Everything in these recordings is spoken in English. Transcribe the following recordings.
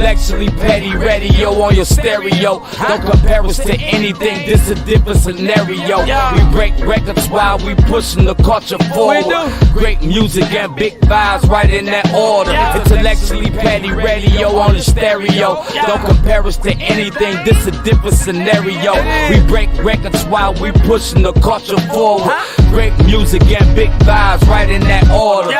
Intellectually petty radio on your stereo. Don't compare us to anything, this a different scenario. We break records while we pushing the culture forward. Great music and big vibes right in that order. Intellectually petty radio on the stereo. Don't compare us to anything, this a different scenario. We break records while we pushing the culture forward. Great music and big vibes right in that order.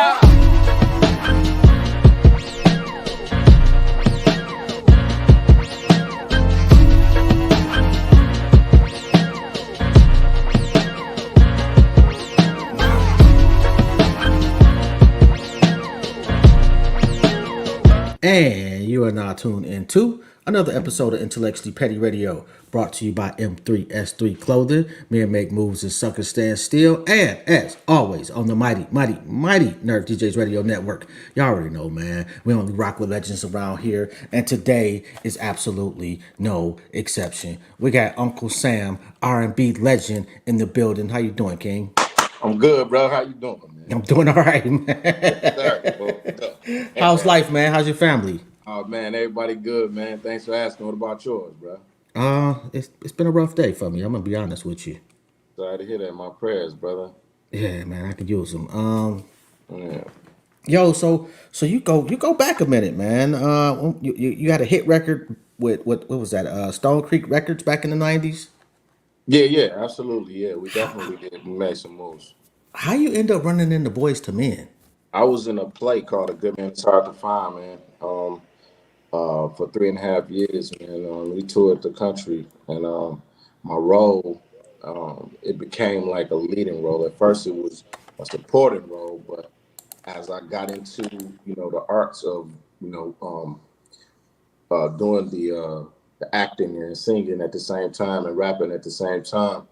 And you are now tuned into another episode of Intellectually Petty Radio, brought to you by M3S3 Clothing. Men make moves and suckers stand still. And as always, on the mighty Nerve DJs Radio Network. Y'all already know, man. We only rock with legends around here. And today is absolutely no exception. We got Uncle Sam, R&B legend, in the building. How you doing, King? I'm good, bro. How you doing, man? I'm doing all right, man. How's life, man? How's your family? Oh, man, everybody good, man. Thanks for asking. What about yours, bro? It's been a rough day for me. I'm gonna be honest with you. Sorry to hear that. My prayers, brother. Yeah, man, I could use them. Yeah. Yo, so you go back a minute, man. You had a hit record with what was that? Stone Creek Records back in the '90s. Yeah, absolutely. Yeah, we definitely did. We made some moves. How you end up running into Boys to Men? I was in a play called A Good Man It's Hard to Find, man. For 3.5 years, man. We toured the country, and my role, it became like a leading role. At first, it was a supporting role, but as I got into, the arts of, doing the acting and singing at the same time and rapping at the same time,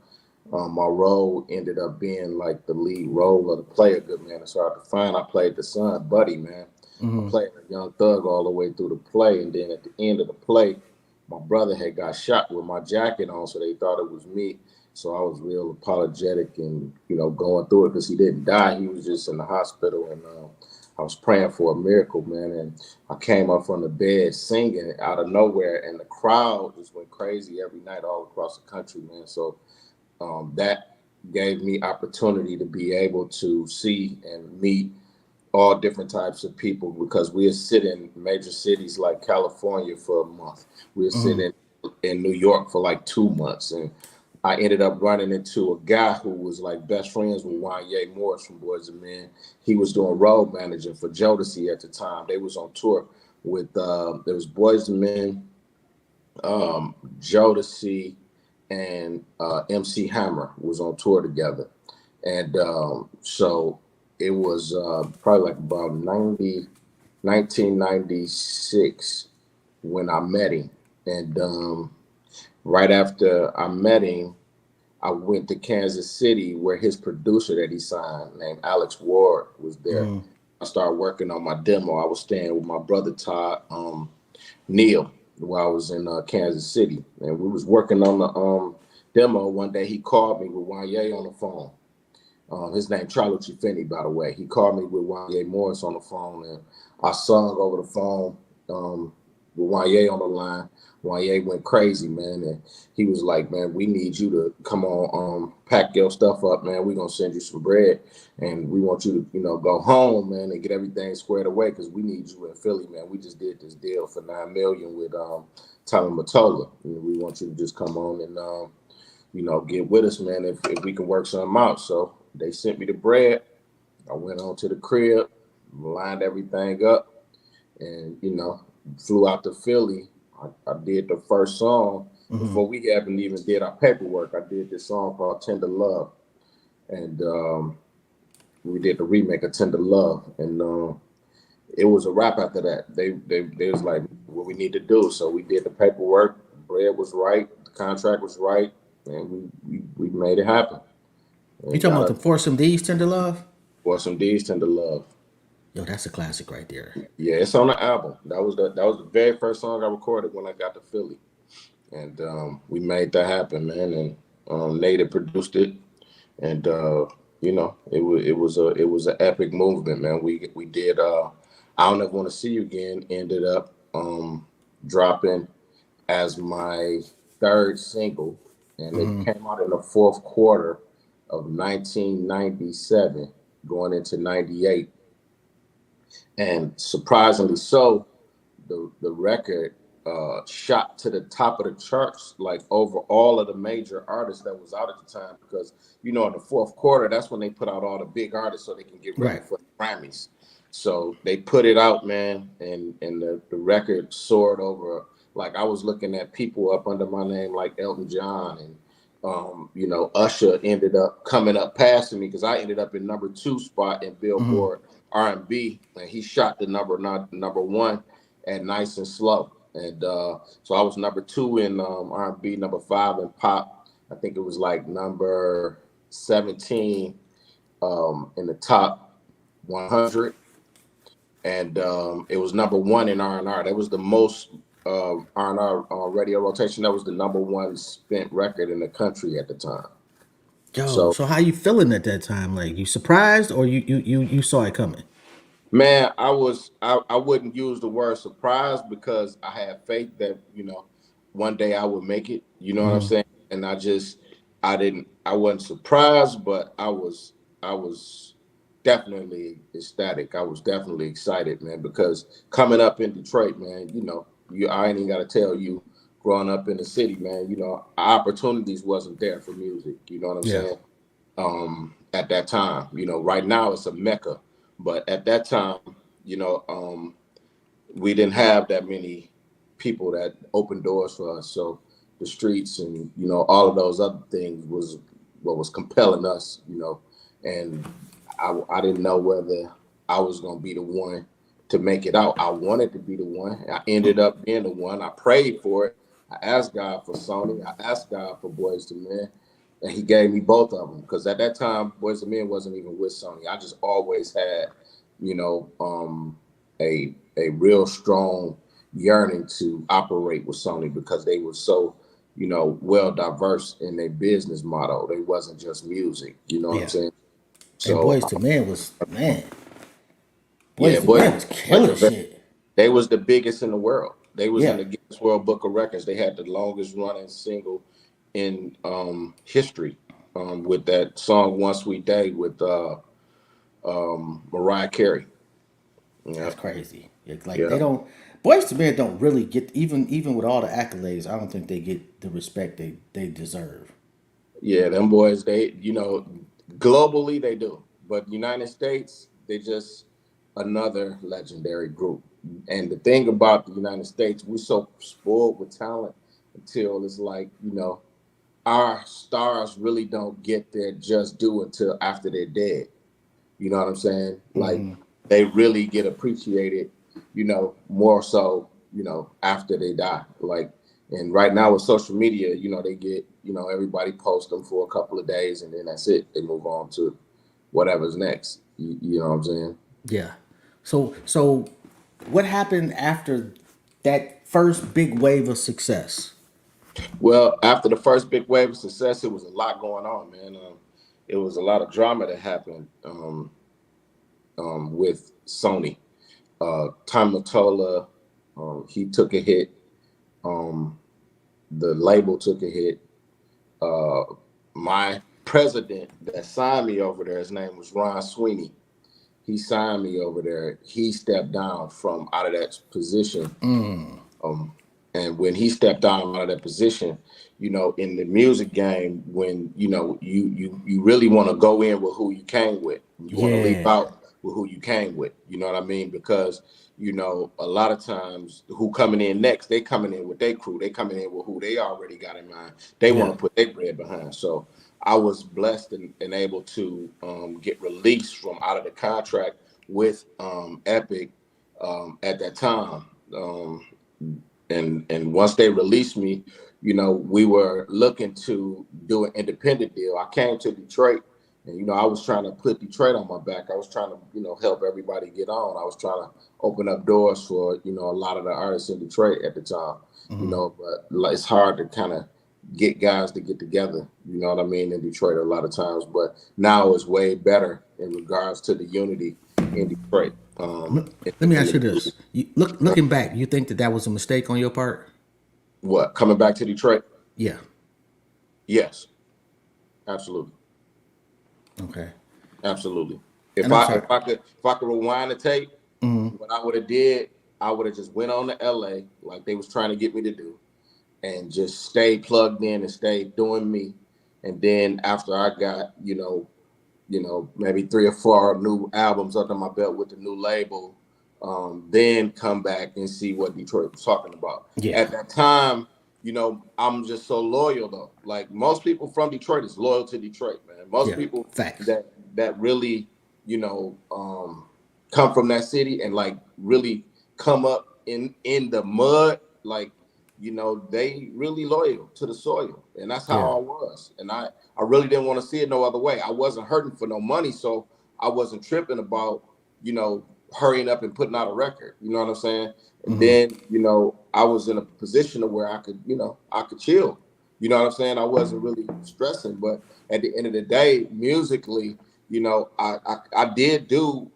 my role ended up being like the lead role of the play A Good Man It's Hard to Find. I played the son, Buddy, man. I played a young thug all the way through the play, and then at the end of the play, my brother had got shot with my jacket on, so they thought it was me. So I was real apologetic and, going through it because he didn't die. He was just in the hospital, and I was praying for a miracle, man. And I came up from the bed singing out of nowhere, and the crowd just went crazy every night all across the country, man. So that gave me opportunity to be able to see and meet all different types of people, because we sit in major cities like California for a month. We sit in New York for like 2 months. And I ended up running into a guy who was like best friends with Wanye Morris from Boys and Men. He was doing road managing for Jodeci at the time. They was on tour with, there was Boys and Men, Jodeci, and MC Hammer was on tour together. And so it was probably like about 1996 when I met him. And right after I met him, I went to Kansas City, where his producer that he signed, named Alex Ward, was there. I started working on my demo. I was staying with my brother Todd Neal while I was in Kansas City. And we was working on the demo. One day he called me with Wanye on the phone. His name Charlie Finney, by the way. He called me with Wanye Morris on the phone, and I sung over the phone with Wanye on the line. Wanye went crazy, man, and he was like, man, we need you to come on, pack your stuff up, man. We're going to send you some bread, and we want you to, go home, man, and get everything squared away, because we need you in Philly, man. We just did this deal for $9 million with Tommy Mottola. We want you to just come on and, get with us, man, if we can work something out. So they sent me the bread. I went on to the crib, lined everything up, and, flew out to Philly. I did the first song before we haven't even did our paperwork. I did this song called Tender Love. And we did the remake of Tender Love. And it was a wrap after that. They was like, what we need to do. So we did the paperwork. Bread was right. The contract was right. And we made it happen. You talking about the Foursome D's Tender Love? Foursome D's Tender Love. Yo, that's a classic right there. Yeah, it's on the album. That was the very first song I recorded when I got to Philly. And we made that happen, man. And Native produced it. And it was an epic movement, man. We did I Don't Ever Want to See You Again ended up dropping as my third single, and it Mm-hmm. came out in the fourth quarter of 1997, going into 98. And surprisingly so, the record shot to the top of the charts, like over all of the major artists that was out at the time. Because in the fourth quarter, that's when they put out all the big artists so they can get ready Right. for the Grammys. So they put it out, man, and the record soared over. Like I was looking at people up under my name, like Elton John, and Usher ended up coming up passing me because I ended up in number 2 spot in Mm-hmm. Billboard R&B, and he shot the number 1 at Nice and Slow. And so I was number 2 in R&B, number 5 in pop. I think it was like number 17 in the top 100, and it was number 1 in R&R. That was the most R&R radio rotation. That was the number 1 spent record in the country at the time. Yo, So, so how you feeling at that time? Like you surprised or you saw it coming? man, I wouldn't use the word surprise because I had faith that one day I would make it. You know what I'm Mm-hmm. saying? And I wasn't surprised, but I was definitely ecstatic. I was definitely excited, man, because coming up in Detroit, man, I ain't even got to tell you, growing up in the city, man, opportunities wasn't there for music. You know what I'm Yeah. saying? At that time, right now it's a mecca, but at that time, we didn't have that many people that opened doors for us. So the streets and all of those other things was what was compelling us. And I didn't know whether I was gonna be the one to make it out. I wanted to be the one. I ended up being the one. I prayed for it. I asked God for Sony. I asked God for Boys to Men, and He gave me both of them. Because at that time, Boys to Men wasn't even with Sony. I just always had, a real strong yearning to operate with Sony because they were so, well diverse in their business model. They wasn't just music. You know what I'm Yeah. saying? And So Boys to Men was man. yeah, Boys to Boys Men was killing shit. they was the biggest in the world. They was in Yeah. the Guinness World Book of Records. They had the longest running single in history with that song "One Sweet Day" with Mariah Carey. Yeah, That's crazy. It's like yeah, they don't Boys to Men don't really get even with all the accolades, I don't think they get the respect they deserve. yeah. Them boys, they globally they do, but United States they just another legendary group. And the thing about the United States, we're so spoiled with talent until it's like our stars really don't get their just due until after they're dead. You know what I'm saying? Like Mm-hmm. they really get appreciated, more so, after they die. Like, and right now with social media, they get, everybody post them for a couple of days and then that's it. They move on to whatever's next. You know what I'm saying? Yeah. So what happened after that first big wave of success? Well, after the first big wave of success, it was a lot going on, man. It was a lot of drama that happened with Sony. Tom Mottola, he took a hit. Um, the label took a hit. My president that signed me over there, his name was Ron Sweeney. He signed me over there. He stepped down from out of that position. Um, and when he stepped down out of that position, in the music game, when you really want to go in with who you came with, you want to leave Yeah. out with who you came with. You know what I mean? Because a lot of times who coming in next, they coming in with their crew. They coming in with who they already got in mind. They want Yeah. to put their bread behind. So I was blessed and able to get released from out of the contract with Epic at that time. And once they released me, we were looking to do an independent deal. I came to Detroit and, I was trying to put Detroit on my back. I was trying to, help everybody get on. I was trying to open up doors for, a lot of the artists in Detroit at the time, but it's hard to kind of get guys to get together, you know what I mean, in Detroit a lot of times. But now it's way better in regards to the unity in Detroit. Let me ask you this: looking back, you think that that was a mistake on your part? What, coming back to Detroit? Yeah. Yes, absolutely. Okay. Absolutely. And I'm sorry. If I could rewind the tape, what I would have did, I would have just went on to LA like they was trying to get me to do, and just stay plugged in and stay doing me. And then after I got, maybe 3 or 4 new albums under my belt with the new label, then come back and see what Detroit was talking about. Yeah. At that time, I'm just so loyal though. Like most people from Detroit is loyal to Detroit, man. Most Yeah. people Facts. that really, come from that city and like really come up in the mud, like, they really loyal to the soil. And that's how Yeah. I was. And I really didn't want to see it no other way. I wasn't hurting for no money, so I wasn't tripping about, hurrying up and putting out a record. You know what I'm saying? And then, I was in a position of where I could, I could chill. You know what I'm saying? I wasn't really stressing, but at the end of the day, musically, I did do,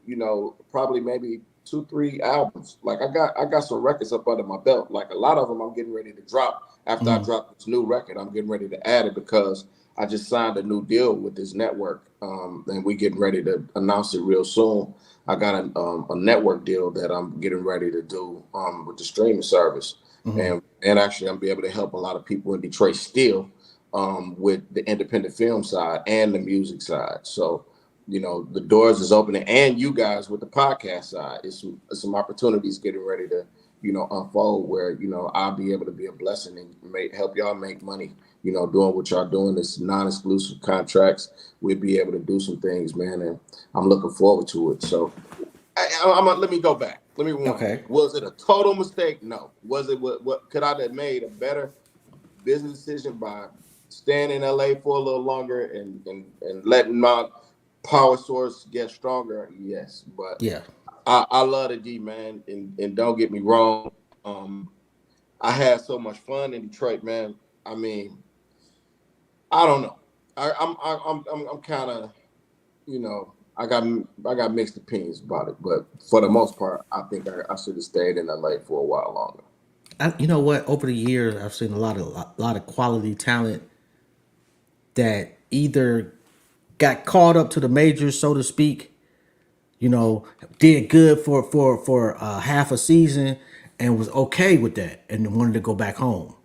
probably maybe 2, 3 albums. Like I got some records up under my belt. Like a lot of them I'm getting ready to drop after I drop this new record. I'm getting ready to add it because I just signed a new deal with this network, and we getting ready to announce it real soon. I got a network deal that I'm getting ready to do with the streaming service, and actually I'm be able to help a lot of people in Detroit still with the independent film side and the music side. So the doors is opening, and you guys with the podcast side, it's some opportunities getting ready to unfold where I'll be able to be a blessing and help y'all make money. Doing what y'all doing, this non-exclusive contracts, we'll be able to do some things, man, and I'm looking forward to it. So, let me go back. Let me rewind. Okay. Was it a total mistake? No. Was it what could I have made a better business decision by staying in LA for a little longer and letting my power source get stronger? Yes, but Yeah. I love the D, man, and don't get me wrong. I had so much fun in Detroit, man. I mean, I don't know. I'm kind of, I got mixed opinions about it, but for the most part, I think I should have stayed in LA for a while longer. You know what? Over the years, I've seen a lot of quality talent that either got caught up to the majors, so to speak. Did good for half a season and was okay with that, and wanted to go back home.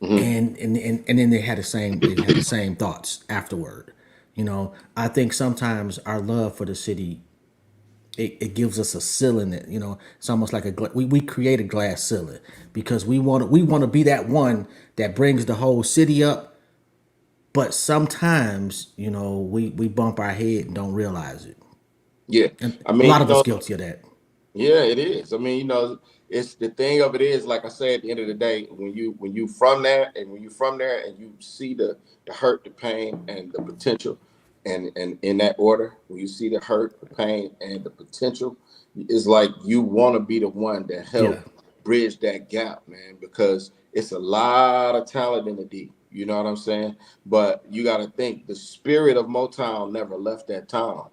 And then they had the same thoughts afterward. I think sometimes our love for the city, it gives us a ceiling that it's almost like we create a glass ceiling because we want to be that one that brings the whole city up, but sometimes we bump our head and don't realize it, Yeah, and I a mean, lot of us guilty of that. yeah, it is. I mean, it's the thing of it is, like I said, at the end of the day, when you from there and when you from there and you see the hurt, the pain, and the potential, and in that order, when you see the hurt, the pain, and the potential, it's like you want to be the one that help Yeah. bridge that gap, man, because it's a lot of talent in the D. You know what I'm saying? But you got to think the spirit of Motown never left that town.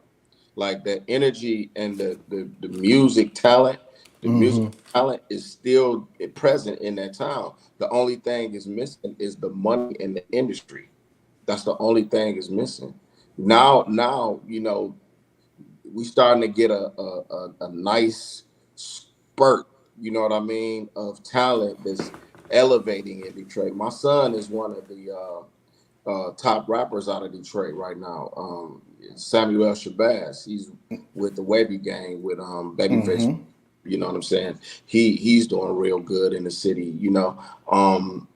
Like the energy and the music talent, the music talent is still present in that town. The only thing is missing is the money in the industry. That's the only thing is missing. Now, we starting to get a nice spurt, you know what I mean, of talent that's elevating in Detroit. My son is one of the top rappers out of Detroit right now. Samuel Shabazz. He's with the Wavy Gang with Babyface. You know what I'm saying? He's doing real good in the city. And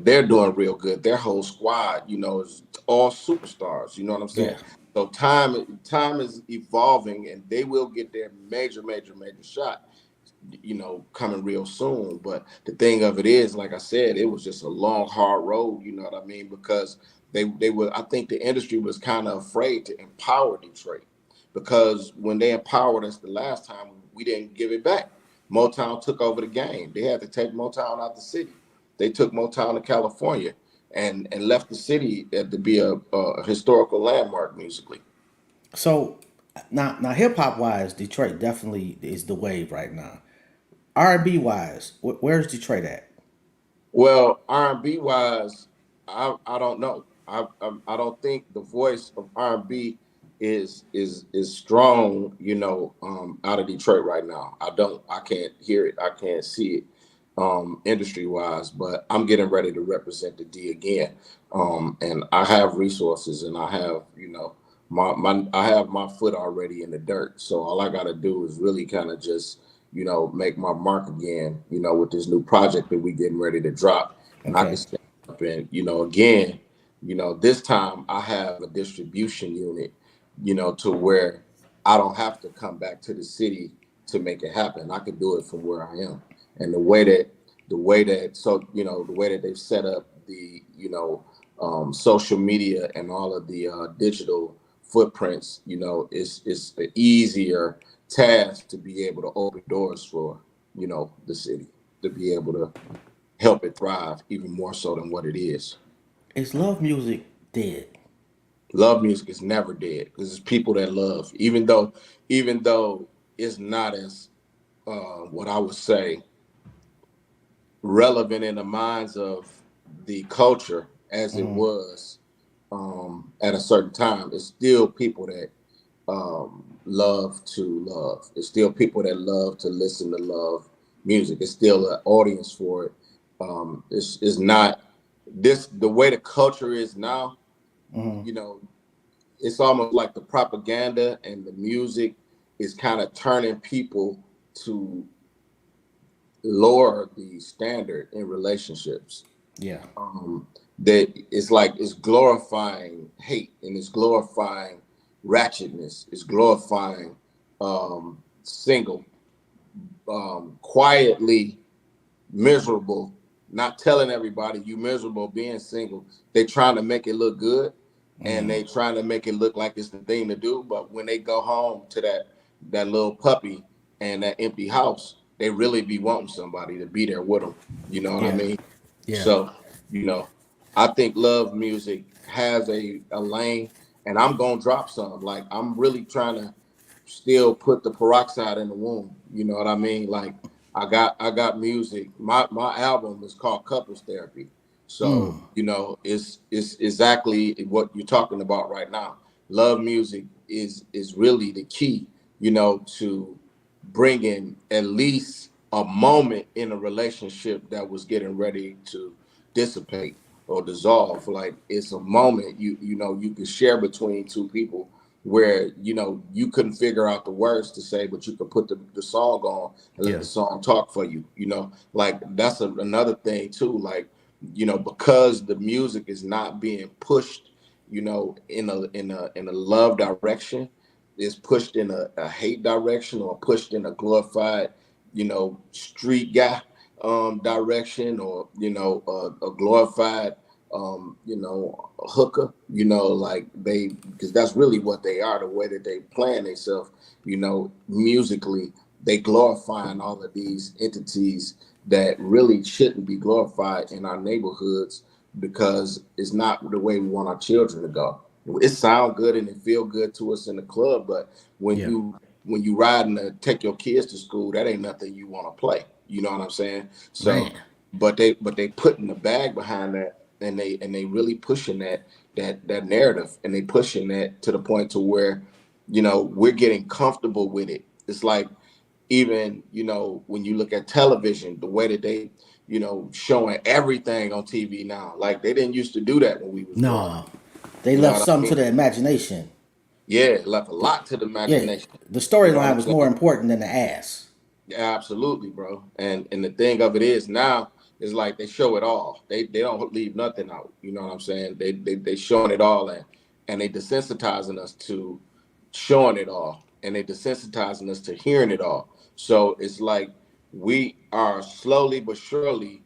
they're doing real good. Their whole squad, is all superstars. You know what I'm saying? Yeah. So time is evolving, and they will get their major shot, coming real soon. But the thing of it is, like I said, it was just a long, hard road, you know what I mean? Because they were, I think the industry was kind of afraid to empower Detroit because when they empowered us the last time, we didn't give it back. Motown took over the game. They had to take Motown out the city. They took Motown to California and left the city to be a historical landmark musically. So Now hip hop wise, Detroit definitely is the wave right now. R&B wise, where's Detroit at? Well, R&B wise, I don't know. I don't think the voice of R&B is strong, out of Detroit right now. I can't hear it. I can't see it industry wise, but I'm getting ready to represent the D again. And I have resources and I have, I have my foot already in the dirt. So all I got to do is really kind of just make my mark again, with this new project that we getting ready to drop. And I can Okay. step up and, again, this time I have a distribution unit, to where I don't have to come back to the city to make it happen. I can do it from where I am. And the way that they've set up the, social media and all of the digital footprints, it's an easier task to be able to open doors for, the city, to be able to help it thrive even more so than what it is. Is love music dead? Love music is never dead because it's people that love, even though it's not as what I would say relevant in the minds of the culture as it was at a certain time. It's still people that love to love. It's still people that love to listen to love music. It's still an audience for it. It's not this the way the culture is now. You know, it's almost like the propaganda and the music is kind of turning people to lower the standard in relationships. Yeah. That it's like it's glorifying hate and it's glorifying ratchetness. It's glorifying single, quietly miserable, not telling everybody you miserable being single. They trying to make it look good and they trying to make it look like it's the thing to do. But when they go home to that little puppy and that empty house, they really be wanting somebody to be there with them. You know what I Yeah. mean? Yeah. So, you know, I think love music has a lane and I'm gonna drop some. Like I'm really trying to still put the peroxide in the womb. You know what I mean? Like I got music. My album is called Couples Therapy. So, it's exactly what you're talking about right now. Love music is really the key, to bringing at least a moment in a relationship that was getting ready to dissipate or dissolve. Like it's a moment you can share between two people where you couldn't figure out the words to say, but you could put the song on and let Yeah. the song talk for you. Like that's another thing too. Like because the music is not being pushed, in a love direction, is pushed in a hate direction or pushed in a glorified, street guy direction or a glorified hooker, like they because that's really what they are, the way that they plan themselves, musically, they glorifying all of these entities that really shouldn't be glorified in our neighborhoods because it's not the way we want our children to go. It sound good and it feel good to us in the club, but when Yeah. you ride and take your kids to school, that ain't nothing you want to play. You know what I'm saying? So, Man. but they putting the bag behind that, and they really pushing that narrative, and they pushing that to the point to where, we're getting comfortable with it. It's like even when you look at television, the way that they showing everything on TV now, like they didn't used to do that when we was growing No. up. They You know left what I something to mean? the imagination. Yeah, it left a lot to the Yeah. imagination. The You know what storyline I'm was more saying? important than the ass. Yeah, absolutely, bro. And the thing of it is now is like they show it all. They don't leave nothing out. You know what I'm saying? They showing it all, and they desensitizing us to showing it all, and they desensitizing us to hearing it all. So it's like we are slowly but surely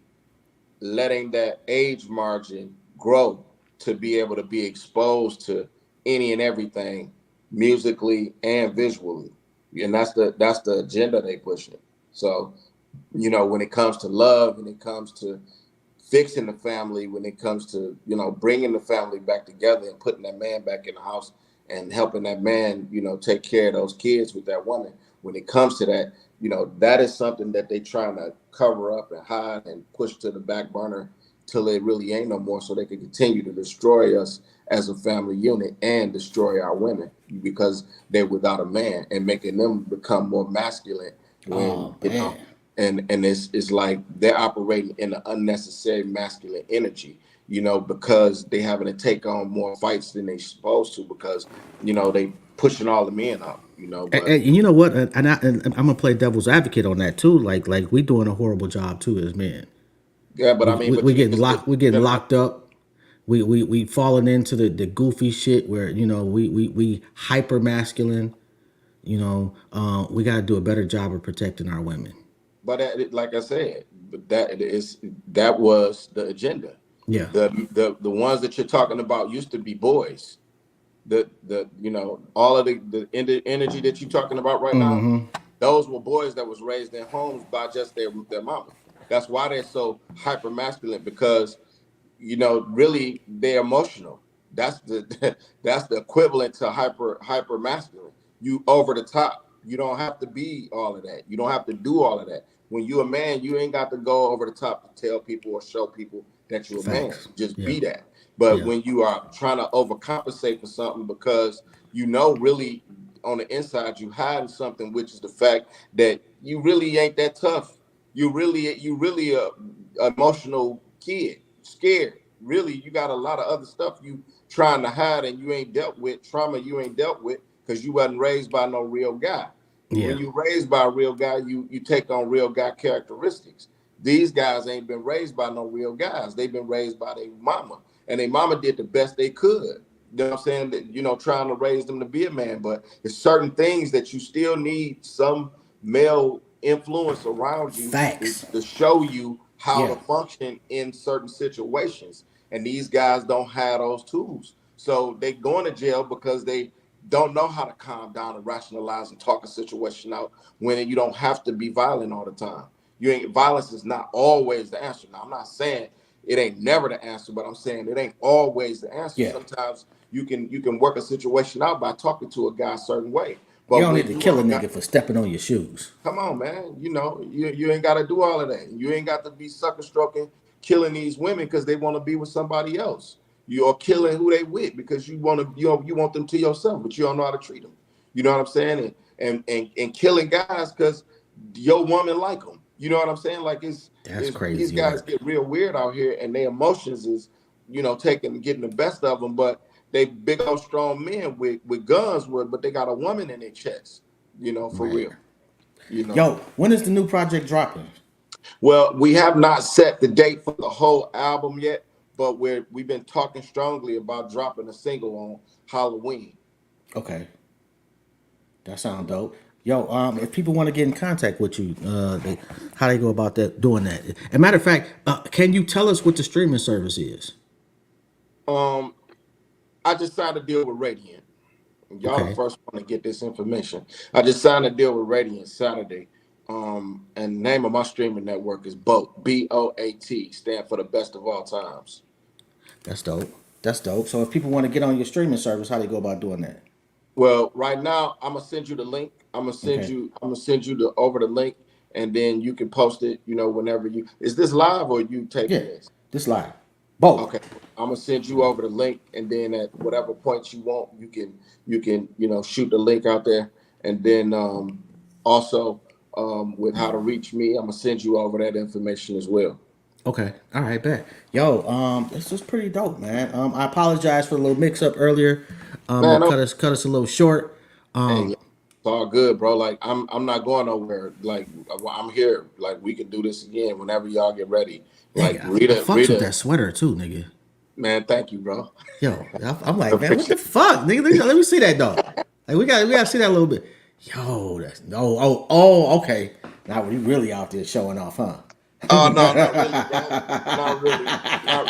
letting that age margin grow to be able to be exposed to any and everything musically and visually. And that's the agenda they pushing. So, when it comes to love, when it comes to fixing the family, when it comes to, bringing the family back together and putting that man back in the house and helping that man, take care of those kids with that woman. When it comes to that, that is something that they trying to cover up and hide and push to the back burner till it really ain't no more, so they can continue to destroy us as a family unit and destroy our women because they're without a man, and making them become more masculine when and it's like they're operating in an unnecessary masculine energy, because they having to take on more fights than they supposed to, because they pushing all the men out. But And you know what? And I'm gonna play devil's advocate on that too. Like we doing a horrible job too as men. yeah, but I mean, but We you getting locked. We getting locked up. We falling into the goofy shit where we hyper masculine. We got to do a better job of protecting our women. But like I said, that was the agenda. Yeah. The ones that you're talking about used to be boys. All of the energy that you're talking about right now, those were boys that was raised in homes by just their mama. That's why they're so hyper masculine, because really they're emotional. That's the that's the equivalent to hyper masculine. You over the top. You don't have to be all of that. You don't have to do all of that. When you're a man, you ain't got to go over the top to tell people or show people that you're a man. Just be that. But when you are trying to overcompensate for something because really on the inside you hiding something, which is the fact that you really ain't that tough. You really a emotional kid, scared. Really, you got a lot of other stuff you trying to hide and you ain't dealt with, trauma you ain't dealt with because you wasn't raised by no real guy. Yeah. When you raised by a real guy, you take on real guy characteristics. These guys ain't been raised by no real guys. They've been raised by their mama. And their mama did the best they could. You know what I'm saying? That, trying to raise them to be a man. But there's certain things that you still need some male influence around you to show you how to function in certain situations. And these guys don't have those tools. So they going to jail because they don't know how to calm down and rationalize and talk a situation out when you don't have to be violent all the time. Violence is not always the answer. Now, I'm not saying it ain't never the answer, but I'm saying it ain't always the answer. Yeah. Sometimes you can work a situation out by talking to a guy a certain way. But you don't need to kill a nigga for stepping on your shoes. Come on, man. You ain't got to do all of that. You ain't got to be sucker stroking, killing these women because they want to be with somebody else. You're killing who they with because you want them to yourself, but you don't know how to treat them. You know what I'm saying? And killing guys because your woman like them. You know what I'm saying? Like that's crazy. These guys get real weird out here, and their emotions is, getting the best of them. But they big old strong men with guns, but they got a woman in their chest. For real. Yo, when is the new project dropping? Well, we have not set the date for the whole album yet, but we've been talking strongly about dropping a single on Halloween. Okay, that sounds dope. Yo, if people want to get in contact with you, how they go about doing that? As a matter of fact, can you tell us what the streaming service is? I just signed a deal with Radiant. Y'all the first one to get this information. I just signed a deal with Radiant Saturday. And the name of my streaming network is BOAT, BOAT, stand for the best of all times. That's dope. So if people want to get on your streaming service, how do they go about doing that? Well, right now I'm gonna send you the link. I'm gonna send you over the link, and then you can post it. Whenever you. Is this live or you taking this? This live. Both. Okay. I'm gonna send you over the link, and then at whatever point you want, you can shoot the link out there, and then also with how to reach me, I'm gonna send you over that information as well. Okay. All right, bet. Yo, this was pretty dope, man. I apologize for the little mix up earlier. Man, cut us a little short. Hey, it's all good, bro. Like I'm not going nowhere. Like I'm here. Like we can do this again whenever y'all get ready. Like Rita, with that sweater too, nigga. Man, thank you, bro. Yo, I'm like, man, what the fuck, nigga? Let me see that dog. Like we gotta see that a little bit. Yo, that's okay. Now we really out there showing off, huh? Oh no, not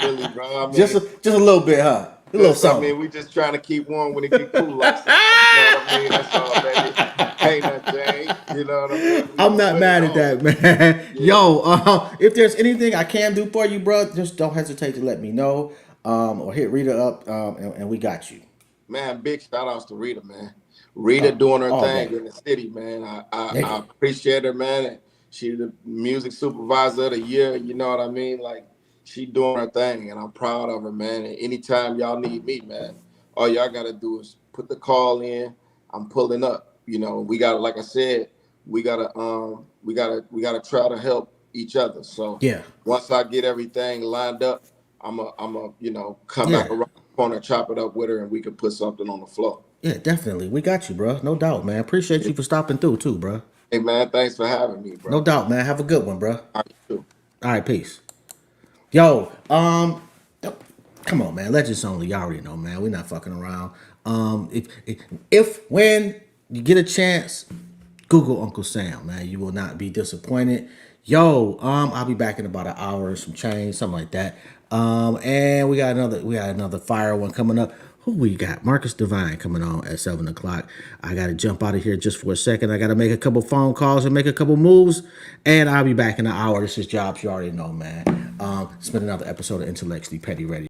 really, bro. I mean, just a little bit, huh? A little something. I mean, we just trying to keep warm when it get cool. Like that. You know what I mean? That's all, baby. Ain't nothing. You know what I mean? I'm not mad at that, man. Yeah. Yo, if there's anything I can do for you, bro, just don't hesitate to let me know. Or hit Rita up, and we got you. Man, big shout outs to Rita, man. Rita doing her all thing day. in the city, man. I Nigga. appreciate her, man. She the music supervisor of the year. You know what I mean? Like she doing her thing, and I'm proud of her, man. And anytime y'all need me, man, all y'all gotta do is put the call in. I'm pulling up. You know, we gotta, like I said, we gotta try to help each other. So Yeah. once I get everything lined up, I'm a come back Yeah. around the corner, chop it up with her, and we can put something on the floor. Yeah, definitely. We got you, bro. No doubt, man. Appreciate you for stopping through too, bro. Hey man, thanks for having me, No bro. doubt, man. Have a good one, bro. All right, you too. All right, peace. Yo, come on, man. Legends only. Y'all already know, man. We're not fucking around. If when you get a chance, Google Uncle Sam, man. You will not be disappointed. Yo, I'll be back in about an hour or some change, something like that. And we got another fire one coming up. Who we got? Marcus Divine coming on at 7 o'clock. I gotta jump out of here just for a second. I gotta make a couple phone calls and make a couple moves, and I'll be back in an hour. This is Jobs. You already know, man. It's been another episode of Intellectually Petty Radio.